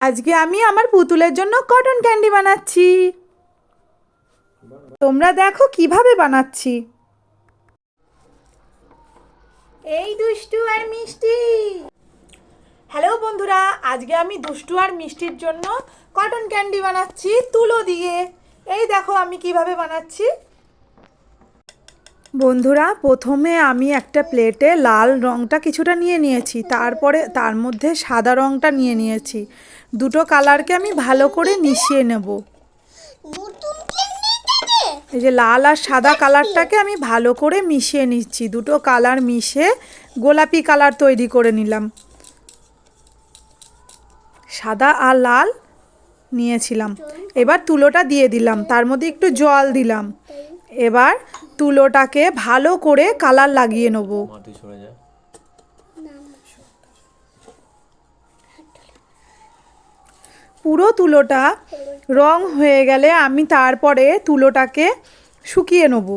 আজকে আমি আমার পুতুলের জন্য কটন ক্যান্ডি বানাচ্ছি। তোমরা দেখো কিভাবে বানাচ্ছি। এই দুষ্টু আর মিষ্টি। হ্যালো বন্ধুরা, আজকে আমি দুষ্টু আর মিষ্টির জন্য কটন ক্যান্ডি বানাচ্ছি তুলো দিয়ে। এই দেখো আমি কিভাবে বানাচ্ছি। বন্ধুরা, প্রথমে আমি একটা প্লেটে লাল রঙটা কিছুটা নিয়ে নিয়েছি, তারপরে তার মধ্যে সাদা রঙটা নিয়ে নিয়েছি। দুটো কালারকে আমি ভালো করে মিশিয়ে নেব। এই যে লাল আর সাদা কালারটাকে আমি ভালো করে মিশিয়ে নিচ্ছি। দুটো কালার মিশে গোলাপি কালার তৈরি করে নিলাম। সাদা আর লাল নিয়েছিলাম। এবার তুলোটা দিয়ে দিলাম, তার মধ্যে একটু জল দিলাম। এবার তুলোটাকে ভালো করে কালার লাগিয়ে নেব। পুরো তুলোটা রং হয়ে গেলে আমি তারপরে তুলোটাকে শুকিয়ে নেব।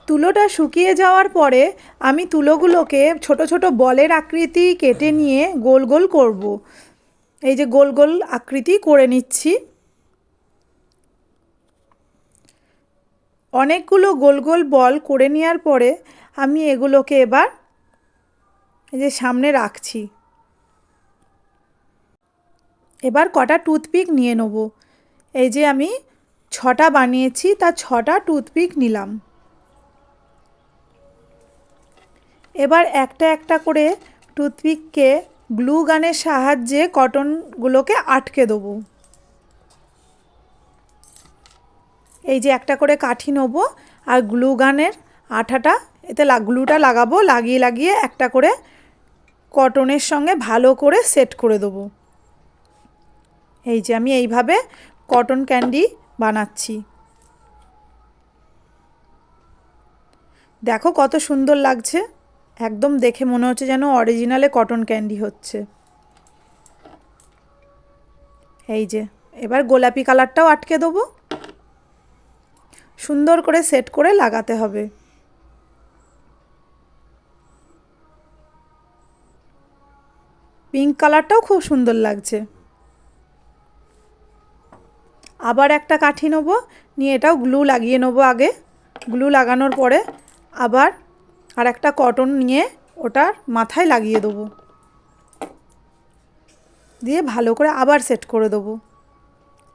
তুলোটা শুকিয়ে যাওয়ার পরে আমি তুলোগুলোকে ছোট ছোট বলের আকৃতি কেটে নিয়ে গোল গোল করব। এই যে গোল গোল আকৃতি করে নিচ্ছি। অনেকগুলো গোল গোল বল করে নেওয়ার পরে আমি এগুলোকে এবার এই যে সামনে রাখছি। এবার কটা টুথপিক নিয়ে নেব। এই যে আমি 6টা বানিয়েছি, তার 6টা টুথপিক নিলাম। এবার একটা একটা করে টুথপিককে গ্লু গানের সাহায্যে কটনগুলোকে আটকে দেবো। এই যে একটা করে কাঠি নেব আর গ্লু গানের আঠাটা এতে গ্লুটা লাগাবো। লাগিয়ে লাগিয়ে একটা করে কটনের সঙ্গে ভালো করে সেট করে দেবো। এই যে আমি এইভাবে কটন ক্যান্ডি বানাচ্ছি। দেখো কত সুন্দর লাগছে, একদম দেখে মনে হচ্ছে যেন অরিজিনালে কটন ক্যান্ডি হচ্ছে। এই যে এবার গোলাপি কালারটাও আটকে দেবো। সুন্দর করে সেট করে লাগাতে হবে। পিঙ্ক কালারটাও খুব সুন্দর লাগছে। আবার একটা কাঠি নেব, নিয়ে এটাও গ্লু লাগিয়ে নেব। আগে গ্লু লাগানোর পরে আবার আর একটা কটন নিয়ে ওটার মাথায় লাগিয়ে দেবো, দিয়ে ভালো করে আবার সেট করে দেবো।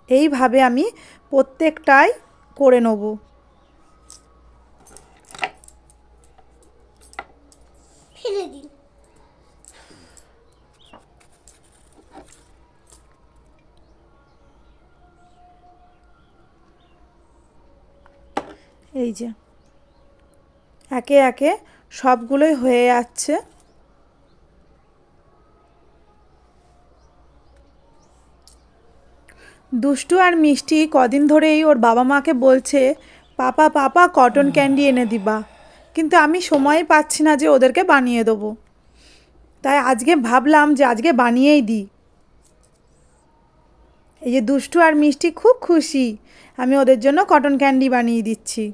এইভাবে আমি প্রত্যেকটাই করে নেব। এই যে একে একে সবগুলোই হয়ে যাচ্ছে। দুষ্টু আর মিষ্টি কদিন ধরেই ওর বাবা মাকে বলছে, পাপা পাপা কটন ক্যান্ডি এনে দিবা, কিন্তু আমি সময় পাচ্ছি না যে ওদেরকে বানিয়ে দেবো। তাই আজকে ভাবলাম যে আজকে বানিয়েই দিই। এই যে দুষ্টু আর মিষ্টি খুব খুশি, আমি ওদের জন্য কটন ক্যান্ডি বানিয়ে দিচ্ছি।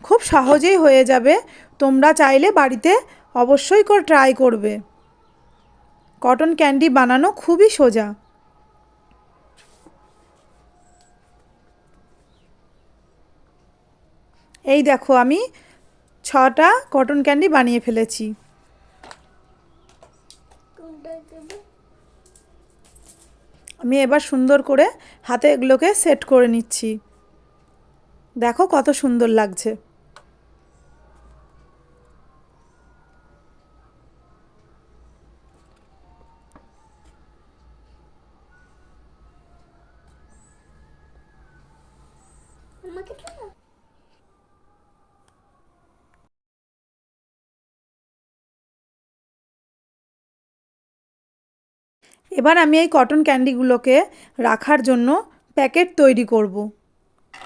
খুব সহজেই হয়ে যাবে, তোমরা চাইলে বাড়িতে অবশ্যই করে ট্রাই করবে। কটন ক্যান্ডি বানানো খুবই সোজা। এই দেখো আমি 6টা কটন ক্যান্ডি বানিয়ে ফেলেছি। আমি এবার সুন্দর করে হাতে এগুলোকে সেট করে নিচ্ছি। দেখো কত সুন্দর লাগছে। এবার আমি এই কটন ক্যান্ডিগুলোকে রাখার জন্য প্যাকেট তৈরি করব।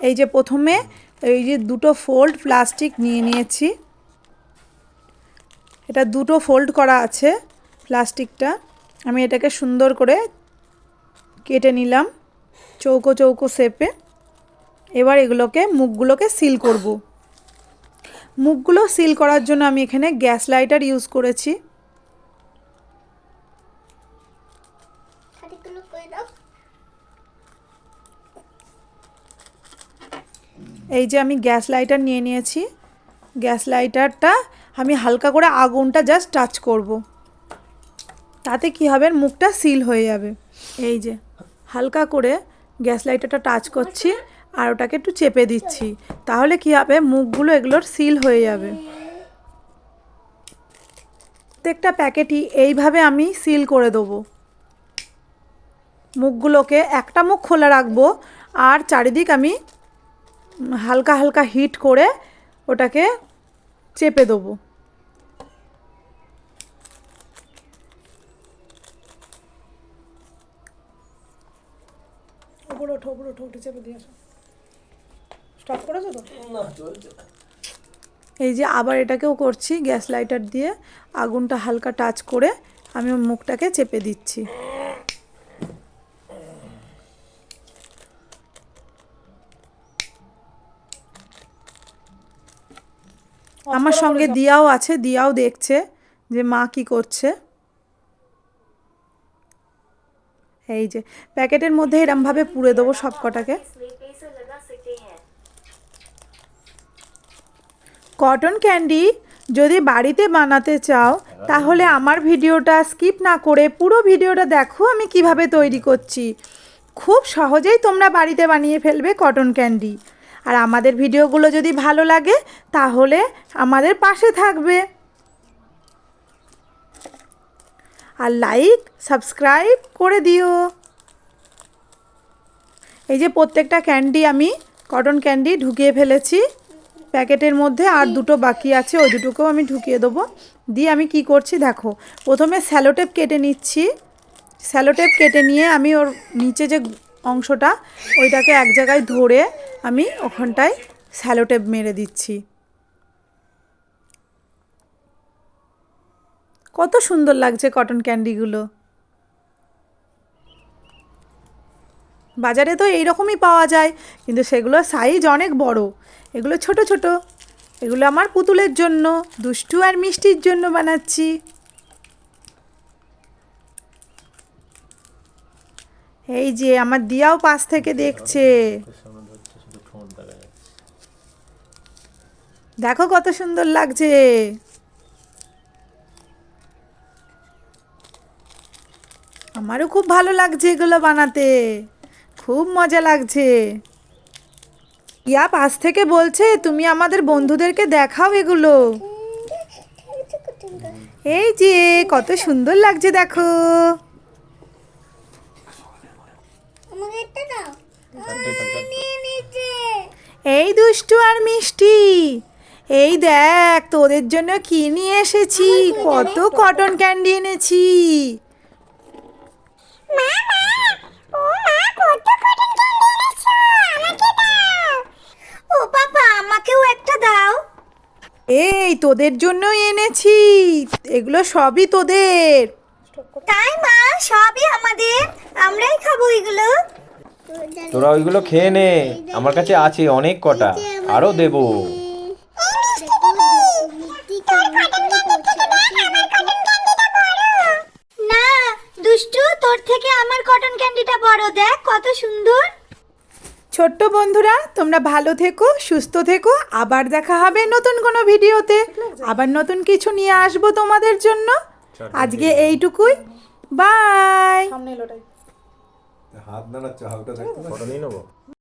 এই যে প্রথমে এই যে দুটো ফোল্ড প্লাস্টিক নিয়ে নিয়েছি। এটা দুটো ফোল্ড করা আছে প্লাস্টিকটা। আমি এটাকে সুন্দর করে কেটে নিলাম চৌকো চৌকো শেপে। এবার এগুলোকে মুখগুলোকে সিল করব। মুখগুলো সিল করার জন্য আমি এখানে গ্যাস লাইটার ইউজ করেছি। এই যে আমি গ্যাস লাইটার নিয়ে নিয়েছি। গ্যাস লাইটারটা আমি হালকা করে আগুনটা জাস্ট টাচ করব, তাতে কি হবে মুখটা সিল হয়ে যাবে। এই যে হালকা করে গ্যাস লাইটারটা টাচ করছি আর ওটাকে একটু চেপে দিচ্ছি, তাহলে কি হবে মুখগুলো এগুলোর সিল হয়ে যাবে। প্রত্যেকটা প্যাকেটই এইভাবে আমি সিল করে দেবো। মুখগুলোকে একটা মুখ খোলা রাখবো আর চারিদিক আমি হালকা হালকা হিট করে ওটাকে চেপে দেবো। এই যে আবার এটাকেও করছি, গ্যাস লাইটার দিয়ে আগুনটা হালকা টাচ করে আমি মুখটাকে চেপে দিচ্ছি। আমার সঙ্গে দিয়াও আছে, দিয়াও দেখছে যে মা কি করছে। এই যে প্যাকেটের মধ্যে এরমভাবে পুরে দেবো সব কটাকে। কটন ক্যান্ডি যদি বাড়িতে বানাতে চাও তাহলে আমার ভিডিওটা স্কিপ না করে পুরো ভিডিওটা দেখো আমি কিভাবে তৈরি করছি। খুব সহজেই তোমরা বাড়িতে বানিয়ে ফেলবে কটন ক্যান্ডি। আর আমাদের ভিডিওগুলো যদি ভালো লাগে তাহলে আমাদের পাশে থাকবে আর লাইক সাবস্ক্রাইব করে দিও। এই যে প্রত্যেকটা ক্যান্ডি আমি কটন ক্যান্ডি ঢুকিয়ে ফেলেছি প্যাকেটের মধ্যে, আর দুটো বাকি আছে, ওই দুটোকেও আমি ঢুকিয়ে দেবো। দিয়ে আমি কি করছি দেখো, প্রথমে স্যালোটেপ কেটে নিচ্ছি। স্যালোটেপ কেটে নিয়ে আমি ওর নিচে যে অংশটা ওইটাকে এক জায়গায় ধরে আমি ওখানটায় স্যালোটেপ মেরে দিচ্ছি। কত সুন্দর লাগছে কটন ক্যান্ডিগুলো। বাজারে তো এইরকমই পাওয়া যায়, কিন্তু সেগুলো সাইজ অনেক বড়, এগুলো ছোট ছোট। এগুলো আমার পুতুলের জন্য, দুষ্টু আর মিষ্টির জন্য বানাচ্ছি। এই যে আমার দিয়াও পাশ থেকে দেখছে, দেখো কত সুন্দর লাগছে। আমারও খুব ভালো লাগছে এগুলো বানাতে, খুব মজা লাগছে। ইয়া পাশ থেকে বলছে তুমি আমাদের বন্ধুদেরকে দেখাও এগুলো। এই যে কত সুন্দর লাগছে দেখো। এই দুষ্টু আর মিষ্টি, এই দেখ তোদের জন্য কি নিয়ে এসেছি, কত কটন ক্যান্ডি এনেছি। এই তোদের জন্যই এনেছি, এগুলো সবই তোদের। তাই মা, সবই আমাদের, আমরাই খাবো এগুলো। তোরা ওইগুলো খেয়ে নে, আমার কাছে আছে অনেক কটা, আরো দেবো। না দুষ্টু, তোর থেকে আমার কটন ক্যান্ডিটা বড়, দেখ কত সুন্দর। ছোট্ট বন্ধুরা তোমরা ভালো থেকো, সুস্থ থেকো, আবার দেখা হবে নতুন কোনো ভিডিওতে, আবার নতুন কিছু নিয়ে আসবো তোমাদের জন্য। আজকে এইটুকুই, বাই। হাত নাড়াচ্ছ, হাতটা দেখতে পাচ্ছ? ফটো নিয়ে নেবো।